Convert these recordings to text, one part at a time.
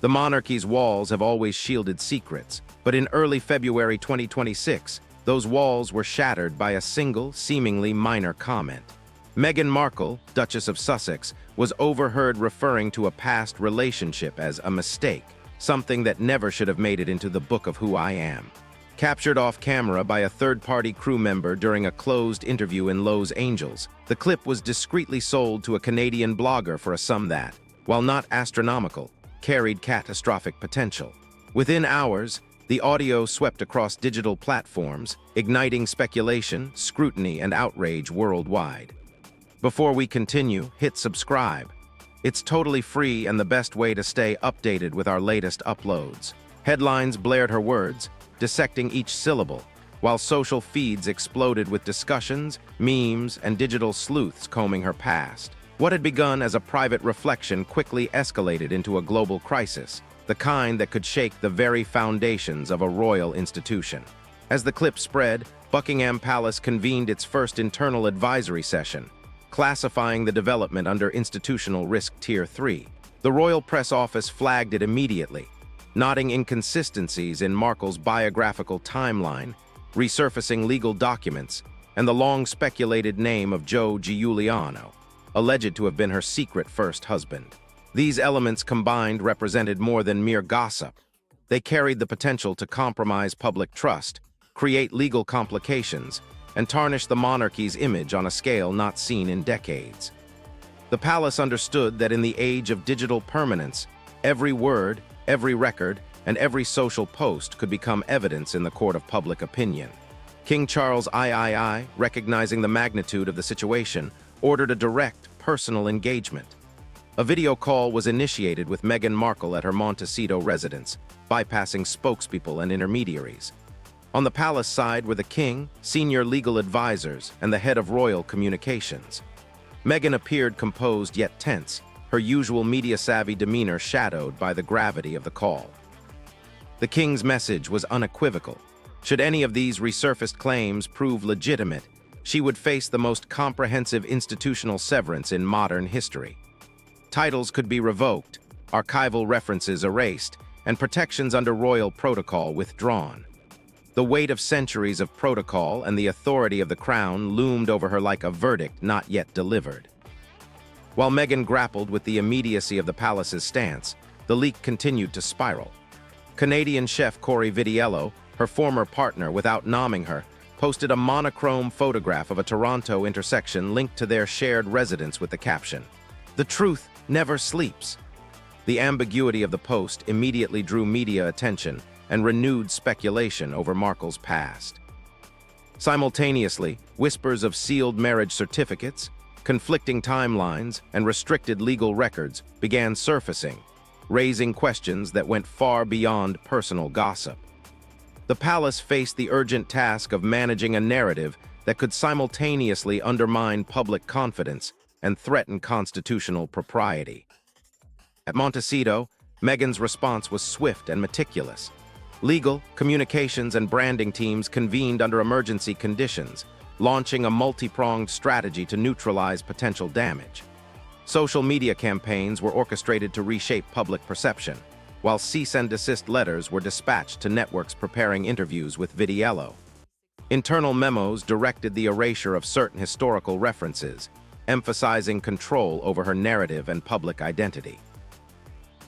The monarchy's walls have always shielded secrets, but in early February 2026, those walls were shattered by a single, seemingly minor comment. Meghan Markle, Duchess of Sussex, was overheard referring to a past relationship as a mistake, something that never should have made it into the Book of Who I Am. Captured off camera by a third-party crew member during a closed interview in Los Angeles, the clip was discreetly sold to a Canadian blogger for a sum that, while not astronomical, carried catastrophic potential. Within hours, the audio swept across digital platforms, igniting speculation, scrutiny, and outrage worldwide. Before we continue, hit subscribe. It's totally free and the best way to stay updated with our latest uploads. Headlines blared her words, dissecting each syllable, while social feeds exploded with discussions, memes, and digital sleuths combing her past. What had begun as a private reflection quickly escalated into a global crisis, the kind that could shake the very foundations of a royal institution. As the clip spread, Buckingham Palace convened its first internal advisory session, classifying the development under Institutional Risk Tier 3. The Royal Press Office flagged it immediately, noting inconsistencies in Markle's biographical timeline, resurfacing legal documents, and the long-speculated name of Joe Giuliano, alleged to have been her secret first husband. These elements combined represented more than mere gossip. They carried the potential to compromise public trust, create legal complications, and tarnish the monarchy's image on a scale not seen in decades. The palace understood that in the age of digital permanence, every word, every record, and every social post could become evidence in the court of public opinion. King Charles III, recognizing the magnitude of the situation, ordered a direct, personal engagement. A video call was initiated with Meghan Markle at her Montecito residence, bypassing spokespeople and intermediaries. On the palace side were the king, senior legal advisors, and the head of royal communications. Meghan appeared composed yet tense, her usual media-savvy demeanor shadowed by the gravity of the call. The king's message was unequivocal. Should any of these resurfaced claims prove legitimate, she would face the most comprehensive institutional severance in modern history. Titles could be revoked, archival references erased, and protections under royal protocol withdrawn. The weight of centuries of protocol and the authority of the crown loomed over her like a verdict not yet delivered. While Meghan grappled with the immediacy of the palace's stance, the leak continued to spiral. Canadian chef Corey Vitiello, her former partner without nomming her, posted a monochrome photograph of a Toronto intersection linked to their shared residence with the caption, "The truth never sleeps." The ambiguity of the post immediately drew media attention and renewed speculation over Markle's past. Simultaneously, whispers of sealed marriage certificates, conflicting timelines, and restricted legal records began surfacing, raising questions that went far beyond personal gossip. The palace faced the urgent task of managing a narrative that could simultaneously undermine public confidence and threaten constitutional propriety. At Montecito, Meghan's response was swift and meticulous. Legal, communications, and branding teams convened under emergency conditions, launching a multi-pronged strategy to neutralize potential damage. Social media campaigns were orchestrated to reshape public perception, while cease and desist letters were dispatched to networks preparing interviews with Vitiello. Internal memos directed the erasure of certain historical references, emphasizing control over her narrative and public identity.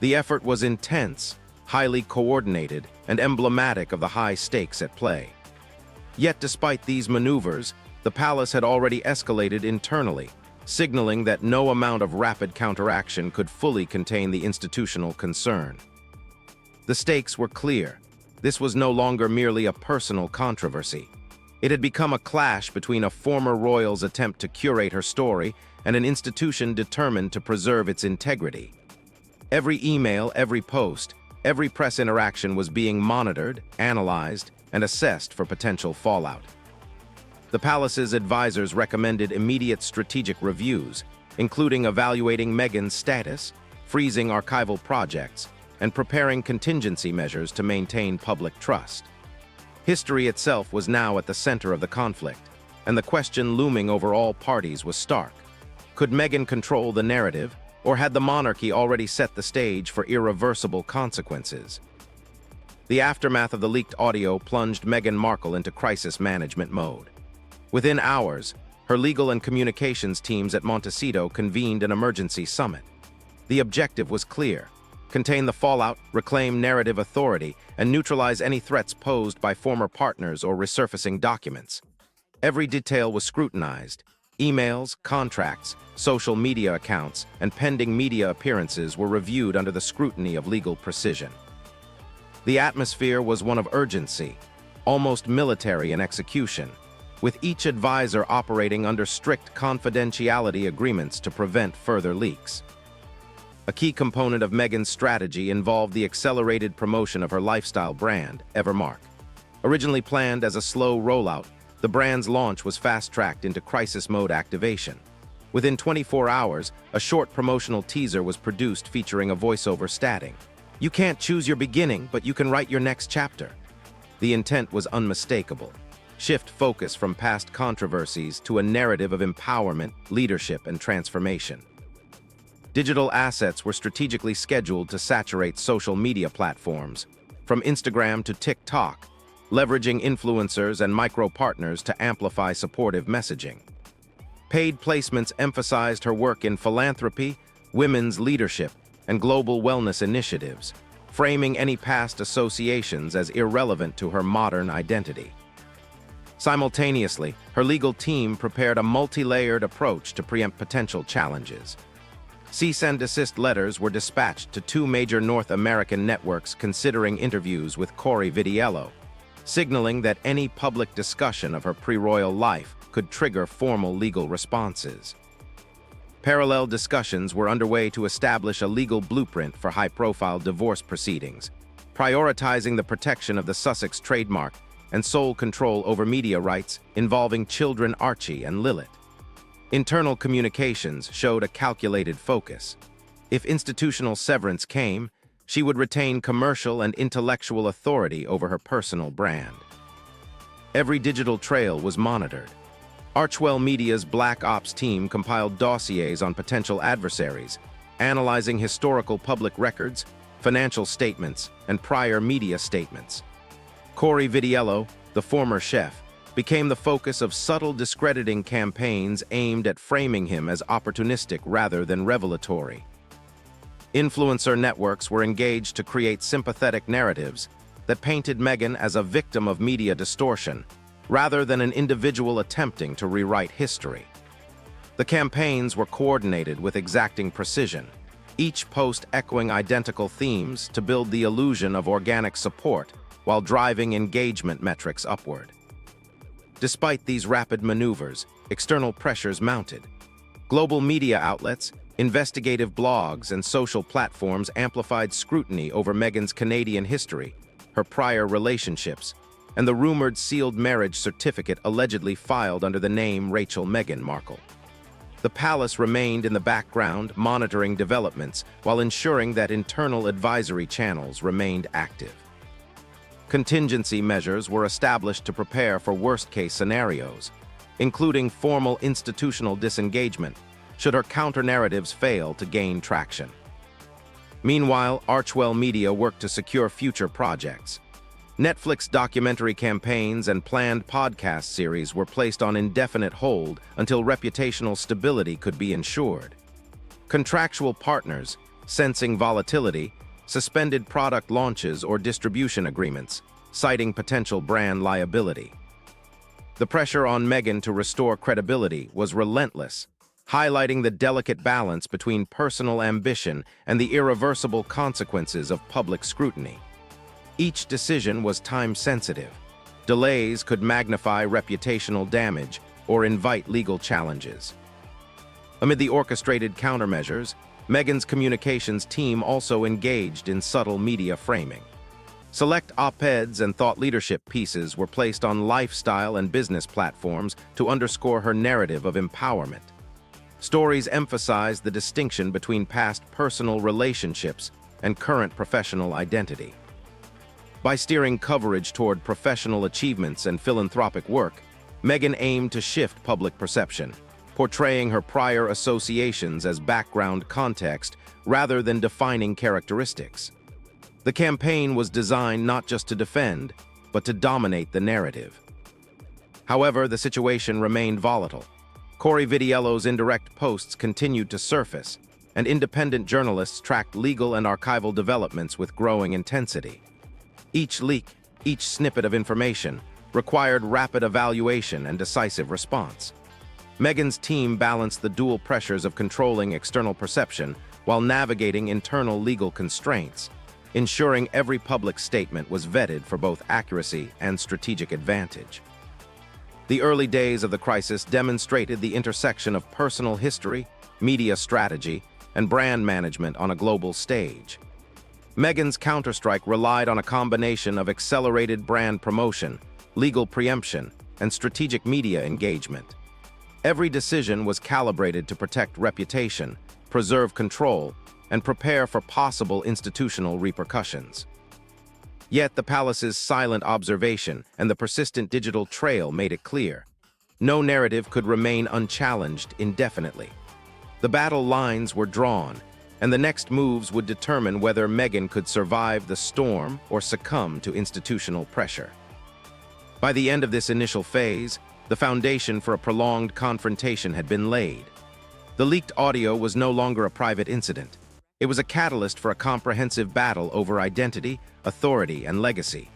The effort was intense, highly coordinated, and emblematic of the high stakes at play. Yet despite these maneuvers, the palace had already escalated internally, signaling that no amount of rapid counteraction could fully contain the institutional concern. The stakes were clear. This was no longer merely a personal controversy. It had become a clash between a former royal's attempt to curate her story and an institution determined to preserve its integrity. Every email, every post, every press interaction was being monitored, analyzed, and assessed for potential fallout. The palace's advisors recommended immediate strategic reviews, including evaluating Meghan's status, freezing archival projects, and preparing contingency measures to maintain public trust. History itself was now at the center of the conflict, and the question looming over all parties was stark. Could Meghan control the narrative, Or had the monarchy already set the stage for irreversible consequences? The aftermath of the leaked audio plunged Meghan Markle into crisis management mode. Within hours, her legal and communications teams at Montecito convened an emergency summit. The objective was clear: contain the fallout, reclaim narrative authority, and neutralize any threats posed by former partners or resurfacing documents. Every detail was scrutinized. Emails, contracts, social media accounts, and pending media appearances were reviewed under the scrutiny of legal precision. The atmosphere was one of urgency, almost military in execution, with each advisor operating under strict confidentiality agreements to prevent further leaks. A key component of Meghan's strategy involved the accelerated promotion of her lifestyle brand, Evermark. Originally planned as a slow rollout, the brand's launch was fast-tracked into crisis mode activation. Within 24 hours, a short promotional teaser was produced featuring a voiceover stating, "You can't choose your beginning, but you can write your next chapter." The intent was unmistakable: shift focus from past controversies to a narrative of empowerment, leadership, and transformation. Digital assets were strategically scheduled to saturate social media platforms, from Instagram to TikTok, leveraging influencers and micro-partners to amplify supportive messaging. Paid placements emphasized her work in philanthropy, women's leadership, and global wellness initiatives, framing any past associations as irrelevant to her modern identity. Simultaneously, her legal team prepared a multi-layered approach to preempt potential challenges. Cease and desist letters were dispatched to 2 major North American networks considering interviews with Corey Vidiello, signaling that any public discussion of her pre-royal life could trigger formal legal responses. Parallel discussions were underway to establish a legal blueprint for high-profile divorce proceedings, prioritizing the protection of the Sussex trademark and sole control over media rights involving children Archie and Lilith. Internal communications showed a calculated focus. If institutional severance came, she would retain commercial and intellectual authority over her personal brand. Every digital trail was monitored. Archwell Media's Black Ops team compiled dossiers on potential adversaries, analyzing historical public records, financial statements, and prior media statements. Corey Vidiello, the former chef, became the focus of subtle discrediting campaigns aimed at framing him as opportunistic rather than revelatory. Influencer networks were engaged to create sympathetic narratives that painted Meghan as a victim of media distortion, rather than an individual attempting to rewrite history. The campaigns were coordinated with exacting precision, each post echoing identical themes to build the illusion of organic support while driving engagement metrics upward. Despite these rapid maneuvers, external pressures mounted. Global media outlets, investigative blogs, and social platforms amplified scrutiny over Meghan's Canadian history, her prior relationships, and the rumored sealed marriage certificate allegedly filed under the name Rachel Meghan Markle. The palace remained in the background, monitoring developments while ensuring that internal advisory channels remained active. Contingency measures were established to prepare for worst-case scenarios, including formal institutional disengagement, should her counter-narratives fail to gain traction. Meanwhile, Archwell Media worked to secure future projects. Netflix documentary campaigns and planned podcast series were placed on indefinite hold until reputational stability could be ensured. Contractual partners, sensing volatility, suspended product launches or distribution agreements, citing potential brand liability. The pressure on Meghan to restore credibility was relentless, highlighting the delicate balance between personal ambition and the irreversible consequences of public scrutiny. Each decision was time-sensitive. Delays could magnify reputational damage or invite legal challenges. Amid the orchestrated countermeasures, Meghan's communications team also engaged in subtle media framing. Select op-eds and thought leadership pieces were placed on lifestyle and business platforms to underscore her narrative of empowerment. Stories emphasized the distinction between past personal relationships and current professional identity. By steering coverage toward professional achievements and philanthropic work, Meghan aimed to shift public perception, portraying her prior associations as background context rather than defining characteristics. The campaign was designed not just to defend, but to dominate the narrative. However, the situation remained volatile. Corey Vitiello's indirect posts continued to surface, and independent journalists tracked legal and archival developments with growing intensity. Each leak, each snippet of information, required rapid evaluation and decisive response. Meghan's team balanced the dual pressures of controlling external perception while navigating internal legal constraints, ensuring every public statement was vetted for both accuracy and strategic advantage. The early days of the crisis demonstrated the intersection of personal history, media strategy, and brand management on a global stage. Meghan's counterstrike relied on a combination of accelerated brand promotion, legal preemption, and strategic media engagement. Every decision was calibrated to protect reputation, preserve control, and prepare for possible institutional repercussions. Yet the palace's silent observation and the persistent digital trail made it clear. No narrative could remain unchallenged indefinitely. The battle lines were drawn, and the next moves would determine whether Meghan could survive the storm or succumb to institutional pressure. By the end of this initial phase, the foundation for a prolonged confrontation had been laid. The leaked audio was no longer a private incident. It was a catalyst for a comprehensive battle over identity, authority, and legacy.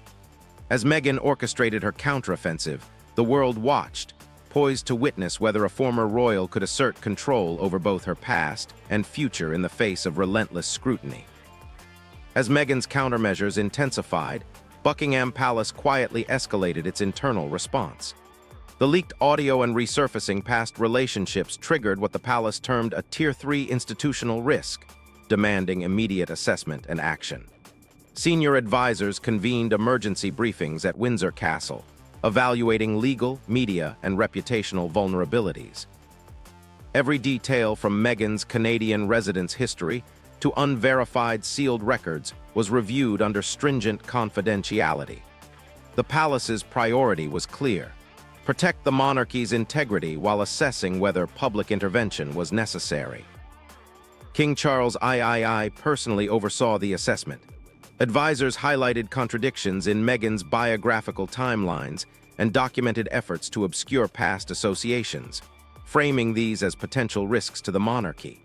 As Meghan orchestrated her counteroffensive, the world watched, poised to witness whether a former royal could assert control over both her past and future in the face of relentless scrutiny. As Meghan's countermeasures intensified, Buckingham Palace quietly escalated its internal response. The leaked audio and resurfacing past relationships triggered what the palace termed a Tier 3 institutional risk, demanding immediate assessment and action. Senior advisors convened emergency briefings at Windsor Castle, evaluating legal, media, and reputational vulnerabilities. Every detail from Meghan's Canadian residence history to unverified sealed records was reviewed under stringent confidentiality. The palace's priority was clear: protect the monarchy's integrity while assessing whether public intervention was necessary. King Charles III personally oversaw the assessment. Advisors highlighted contradictions in Meghan's biographical timelines and documented efforts to obscure past associations, framing these as potential risks to the monarchy.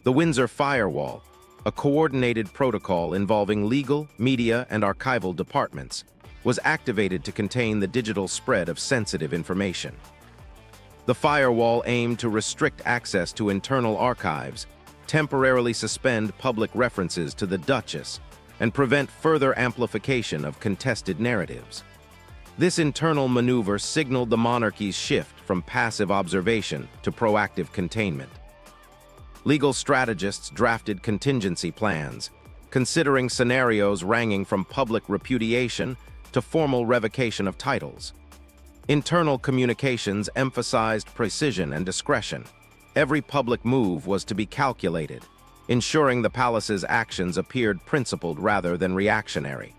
The Windsor Firewall, a coordinated protocol involving legal, media, and archival departments, was activated to contain the digital spread of sensitive information. The firewall aimed to restrict access to internal archives, temporarily suspend public references to the Duchess, and prevent further amplification of contested narratives. This internal maneuver signaled the monarchy's shift from passive observation to proactive containment. Legal strategists drafted contingency plans, considering scenarios ranging from public repudiation to formal revocation of titles. Internal communications emphasized precision and discretion. Every public move was to be calculated, ensuring the palace's actions appeared principled rather than reactionary.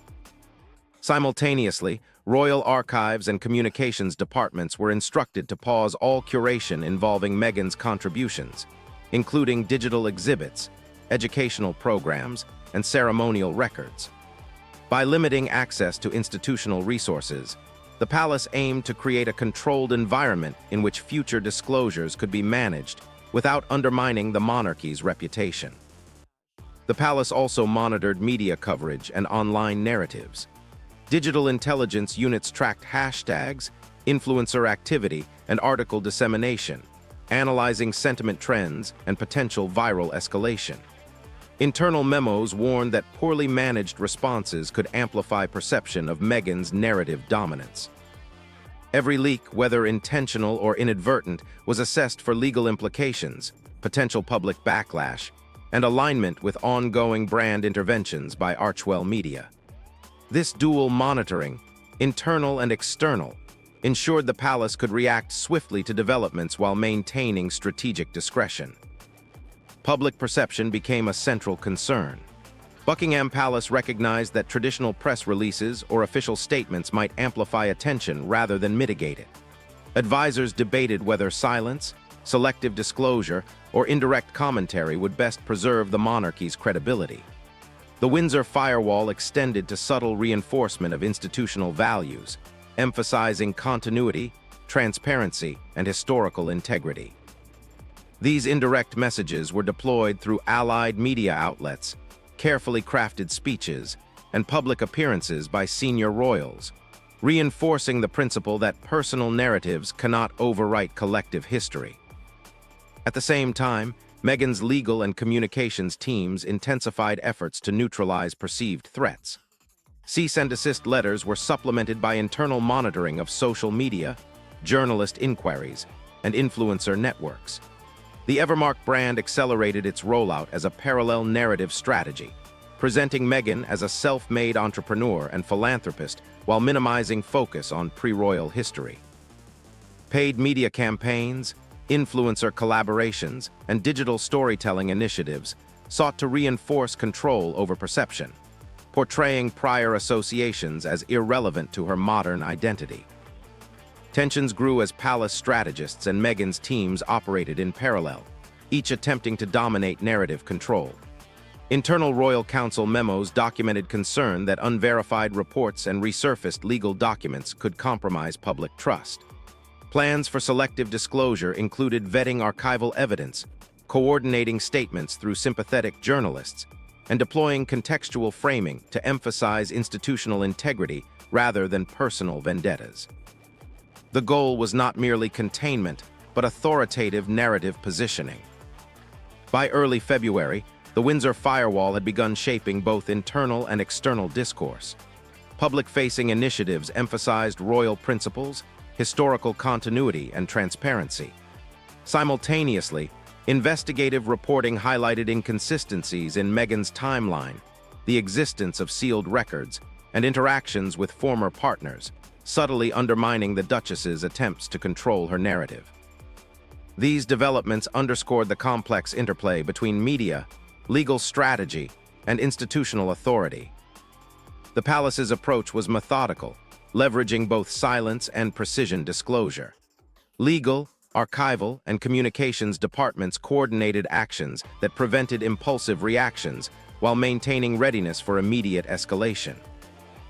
Simultaneously, royal archives and communications departments were instructed to pause all curation involving Meghan's contributions, including digital exhibits, educational programs, and ceremonial records. By limiting access to institutional resources, the palace aimed to create a controlled environment in which future disclosures could be managed without undermining the monarchy's reputation. The palace also monitored media coverage and online narratives. Digital intelligence units tracked hashtags, influencer activity, and article dissemination, analyzing sentiment trends and potential viral escalation. Internal memos warned that poorly managed responses could amplify perception of Meghan's narrative dominance. Every leak, whether intentional or inadvertent, was assessed for legal implications, potential public backlash, and alignment with ongoing brand interventions by Archewell Media. This dual monitoring, internal and external, ensured the palace could react swiftly to developments while maintaining strategic discretion. Public perception became a central concern. Buckingham Palace recognized that traditional press releases or official statements might amplify attention rather than mitigate it. Advisors debated whether silence, selective disclosure, or indirect commentary would best preserve the monarchy's credibility. The Windsor firewall extended to subtle reinforcement of institutional values, emphasizing continuity, transparency, and historical integrity. These indirect messages were deployed through allied media outlets, carefully crafted speeches, and public appearances by senior royals, reinforcing the principle that personal narratives cannot overwrite collective history. At the same time, Meghan's legal and communications teams intensified efforts to neutralize perceived threats. Cease and desist letters were supplemented by internal monitoring of social media, journalist inquiries, and influencer networks. The Evermark brand accelerated its rollout as a parallel narrative strategy, presenting Meghan as a self-made entrepreneur and philanthropist while minimizing focus on pre-royal history. Paid media campaigns, influencer collaborations, and digital storytelling initiatives sought to reinforce control over perception, portraying prior associations as irrelevant to her modern identity. Tensions grew as palace strategists and Meghan's teams operated in parallel, each attempting to dominate narrative control. Internal royal council memos documented concern that unverified reports and resurfaced legal documents could compromise public trust. Plans for selective disclosure included vetting archival evidence, coordinating statements through sympathetic journalists, and deploying contextual framing to emphasize institutional integrity rather than personal vendettas. The goal was not merely containment, but authoritative narrative positioning. By early February, the Windsor firewall had begun shaping both internal and external discourse. Public-facing initiatives emphasized royal principles, historical continuity, and transparency. Simultaneously, investigative reporting highlighted inconsistencies in Meghan's timeline, the existence of sealed records, and interactions with former partners, subtly undermining the Duchess's attempts to control her narrative. These developments underscored the complex interplay between media, legal strategy, and institutional authority. The palace's approach was methodical, leveraging both silence and precision disclosure. Legal, archival, and communications departments coordinated actions that prevented impulsive reactions while maintaining readiness for immediate escalation.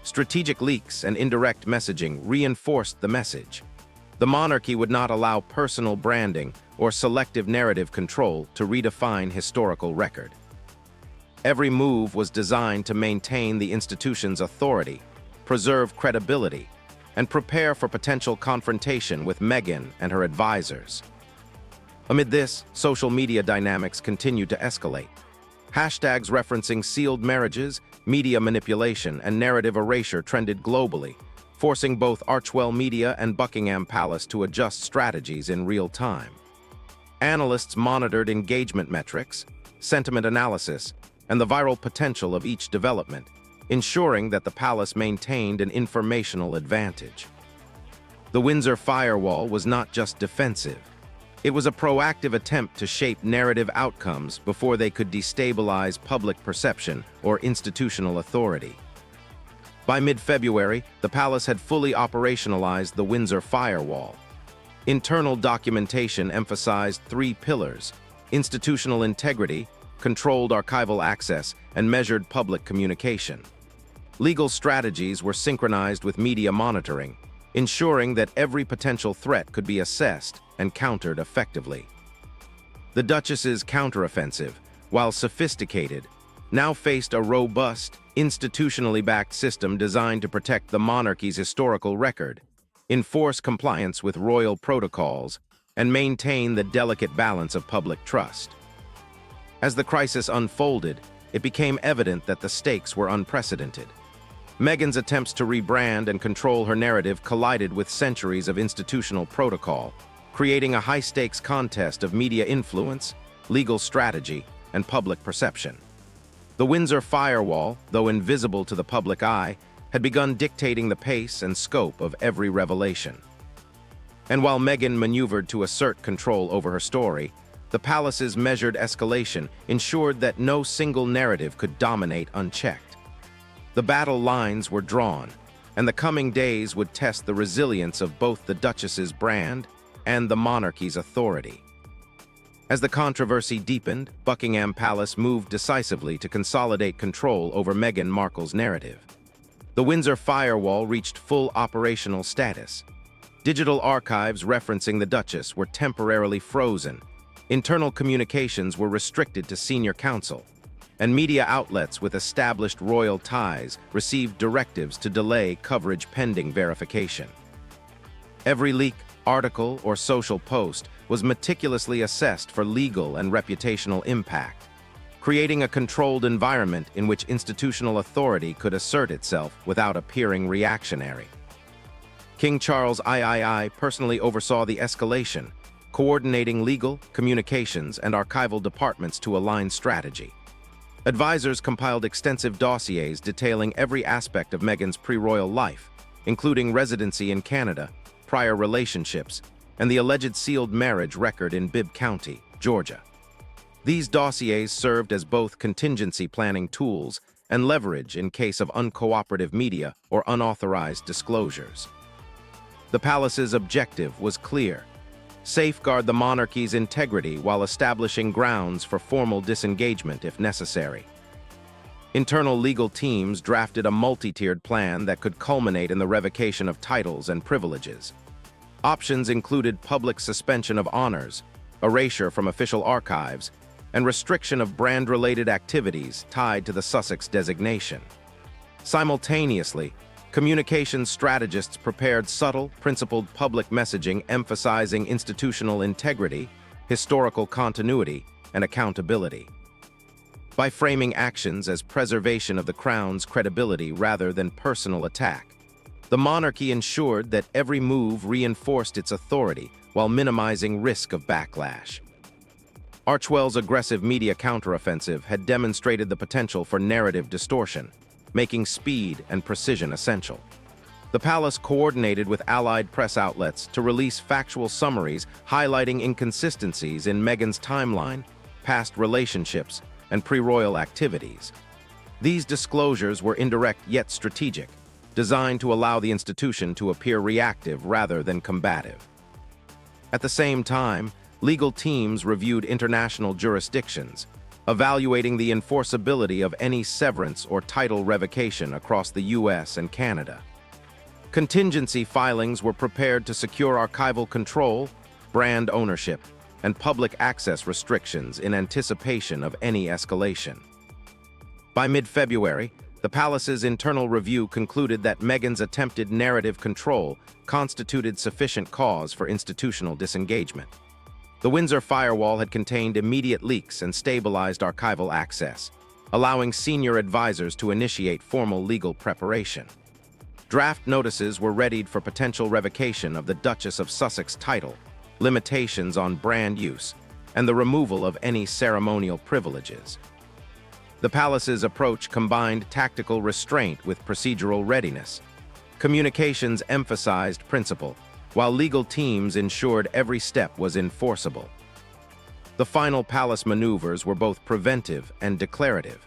Strategic leaks and indirect messaging reinforced the message. The monarchy would not allow personal branding or selective narrative control to redefine historical record. Every move was designed to maintain the institution's authority, preserve credibility, and prepare for potential confrontation with Meghan and her advisors. Amid this, social media dynamics continued to escalate. Hashtags referencing sealed marriages, media manipulation, and narrative erasure trended globally, forcing both Archewell Media and Buckingham Palace to adjust strategies in real time. Analysts monitored engagement metrics, sentiment analysis, and the viral potential of each development, ensuring that the palace maintained an informational advantage. The Windsor firewall was not just defensive. It was a proactive attempt to shape narrative outcomes before they could destabilize public perception or institutional authority. By mid-February, the palace had fully operationalized the Windsor firewall. Internal documentation emphasized three pillars: institutional integrity, controlled archival access, and measured public communication. Legal strategies were synchronized with media monitoring, ensuring that every potential threat could be assessed and countered effectively. The Duchess's counteroffensive, while sophisticated, now faced a robust, institutionally backed system designed to protect the monarchy's historical record, enforce compliance with royal protocols, and maintain the delicate balance of public trust. As the crisis unfolded, it became evident that the stakes were unprecedented. Meghan's attempts to rebrand and control her narrative collided with centuries of institutional protocol, creating a high-stakes contest of media influence, legal strategy, and public perception. The Windsor firewall, though invisible to the public eye, had begun dictating the pace and scope of every revelation. And while Meghan maneuvered to assert control over her story, the palace's measured escalation ensured that no single narrative could dominate unchecked. The battle lines were drawn, and the coming days would test the resilience of both the Duchess's brand and the monarchy's authority. As the controversy deepened, Buckingham Palace moved decisively to consolidate control over Meghan Markle's narrative. The Windsor firewall reached full operational status. Digital archives referencing the Duchess were temporarily frozen, internal communications were restricted to senior counsel, and media outlets with established royal ties received directives to delay coverage pending verification. Every leak, article, or social post was meticulously assessed for legal and reputational impact, creating a controlled environment in which institutional authority could assert itself without appearing reactionary. King Charles III personally oversaw the escalation, coordinating legal, communications, and archival departments to align strategy. Advisors compiled extensive dossiers detailing every aspect of Meghan's pre-royal life, including residency in Canada, prior relationships, and the alleged sealed marriage record in Bibb County, Georgia. These dossiers served as both contingency planning tools and leverage in case of uncooperative media or unauthorized disclosures. The palace's objective was clear: safeguard the monarchy's integrity while establishing grounds for formal disengagement if necessary. Internal legal teams drafted a multi-tiered plan that could culminate in the revocation of titles and privileges. Options included public suspension of honors, erasure from official archives, and restriction of brand-related activities tied to the Sussex designation. Simultaneously, communications strategists prepared subtle, principled public messaging emphasizing institutional integrity, historical continuity, and accountability. By framing actions as preservation of the crown's credibility rather than personal attack, the monarchy ensured that every move reinforced its authority while minimizing risk of backlash. Archewell's aggressive media counteroffensive had demonstrated the potential for narrative distortion, making speed and precision essential. The palace coordinated with allied press outlets to release factual summaries highlighting inconsistencies in Meghan's timeline, past relationships, and pre-royal activities. These disclosures were indirect yet strategic, designed to allow the institution to appear reactive rather than combative. At the same time, legal teams reviewed international jurisdictions, evaluating the enforceability of any severance or title revocation across the US and Canada. Contingency filings were prepared to secure archival control, brand ownership, and public access restrictions in anticipation of any escalation. By mid-February, the palace's internal review concluded that Meghan's attempted narrative control constituted sufficient cause for institutional disengagement. The Windsor firewall had contained immediate leaks and stabilized archival access, allowing senior advisors to initiate formal legal preparation. Draft notices were readied for potential revocation of the Duchess of Sussex title, limitations on brand use, and the removal of any ceremonial privileges. The palace's approach combined tactical restraint with procedural readiness. Communications emphasized principle, while legal teams ensured every step was enforceable. The final palace maneuvers were both preventive and declarative.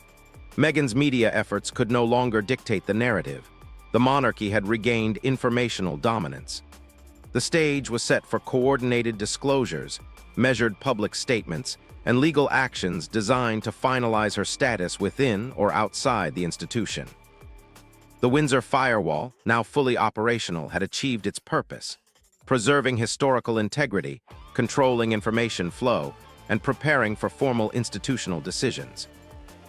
Meghan's media efforts could no longer dictate the narrative. The monarchy had regained informational dominance. The stage was set for coordinated disclosures, measured public statements, and legal actions designed to finalize her status within or outside the institution. The Windsor firewall, now fully operational, had achieved its purpose: preserving historical integrity, controlling information flow, and preparing for formal institutional decisions.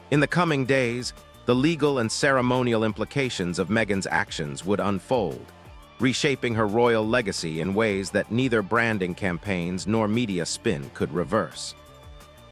In the coming days, the legal and ceremonial implications of Meghan's actions would unfold, reshaping her royal legacy in ways that neither branding campaigns nor media spin could reverse.